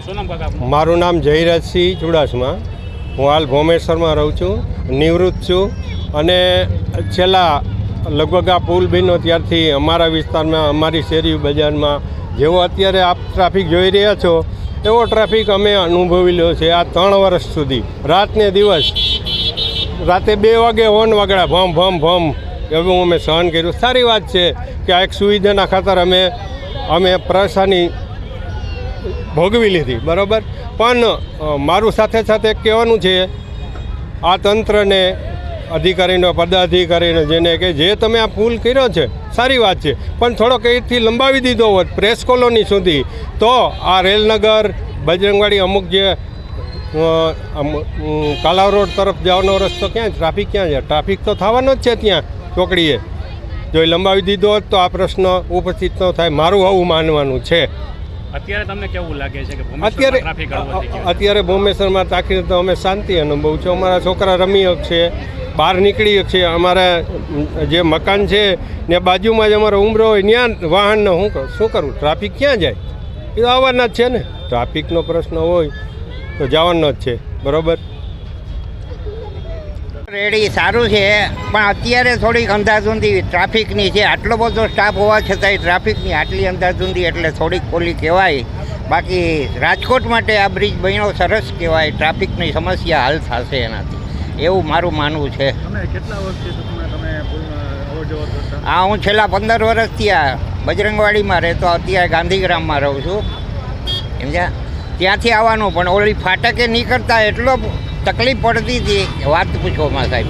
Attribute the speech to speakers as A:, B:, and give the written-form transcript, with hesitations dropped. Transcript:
A: શું નામ કાકા આપનું?
B: મારું નામ જયરાજસિંહ ચુડાસમા. હું હાલ ભોમેશ્વરમાં રહું છું, નિવૃત્ત છું. અને છેલ્લા લગભગ આ પુલ બન્યો ત્યારથી અમારા વિસ્તારમાં, અમારી શેરી બજારમાં જેવો અત્યારે આપ ટ્રાફિક જોઈ રહ્યા છો એવો ટ્રાફિક અમે અનુભવી લ્યો છે આ 3 વર્ષ સુધી. રાતને દિવસ, રાતે 2 વાગે હોર્ન વગાડ્યા, ભમ ભમ ભમ, એવું અમે સહન કર્યું. સારી વાત છે કે આ એક સુવિધાના ખાતર અમે પરેશાની ભોગવી લીધી, બરાબર. પણ મારું સાથે સાથે કહેવાનું છે આ તંત્રને, અધિકારીનો, પદાધિકારીને, જેને કે જે તમે આ પુલ કર્યો છે સારી વાત છે, પણ થોડોક અહીંથી લંબાવી દીધો હોત પ્રેસ કોલોની સુધી તો આ રેલનગર, બજરંગવાડી, અમુક જે કાલાવ રોડ તરફ જવાનો રસ્તો ક્યાં, ટ્રાફિક ક્યાં છે? ટ્રાફિક તો થવાનો જ છે ત્યાં ચોકડીએ. જો એ લંબાવી દીધો હોત તો આ પ્રશ્ન ઉપસ્થિત ન થાય, મારું આવું માનવાનું છે.
A: અત્યારે તમને કેવું લાગે છે કે ભૂમેશ્વરમાં ટ્રાફિક હળવો થઈ ગયો?
B: અત્યારે ભૂમેશ્વરમાં તાકીને તો અમે શાંતિ અનુભવ છે. અમારા છોકરા રમી છે, બહાર નીકળી છે. અમારા જે મકાન છે ને બાજુમાં જ અમારો ઉમરો હોય ત્યાં વાહનને શું કરવું? ટ્રાફિક ક્યાં જાય? એ તો આવવાના જ છે ને. ટ્રાફિકનો પ્રશ્ન હોય તો જવાનો જ છે, બરાબર.
C: રેડી સારું છે, પણ અત્યારે થોડીક અંધાધૂંધી ટ્રાફિકની છે. આટલો બધો સ્ટાફ હોવા છતાંય ટ્રાફિકની આટલી અંધાધૂંધી એટલે થોડીક ઓલી કહેવાય. બાકી રાજકોટ માટે આ બ્રિજ બન્યો સરસ કહેવાય. ટ્રાફિકની સમસ્યા હલ થશે એનાથી, એવું મારું માનવું છે. હું છેલ્લા 15 વર્ષથી આ બજરંગવાડીમાં રહેતો, અત્યારે ગાંધીગ્રામમાં રહું છું, સમજ્યા. ત્યાંથી આવવાનું, પણ ઓલી ફાટકે નીકળતા એટલો તકલીફ પડતી હતી વાત પૂછોમાં સાહેબ.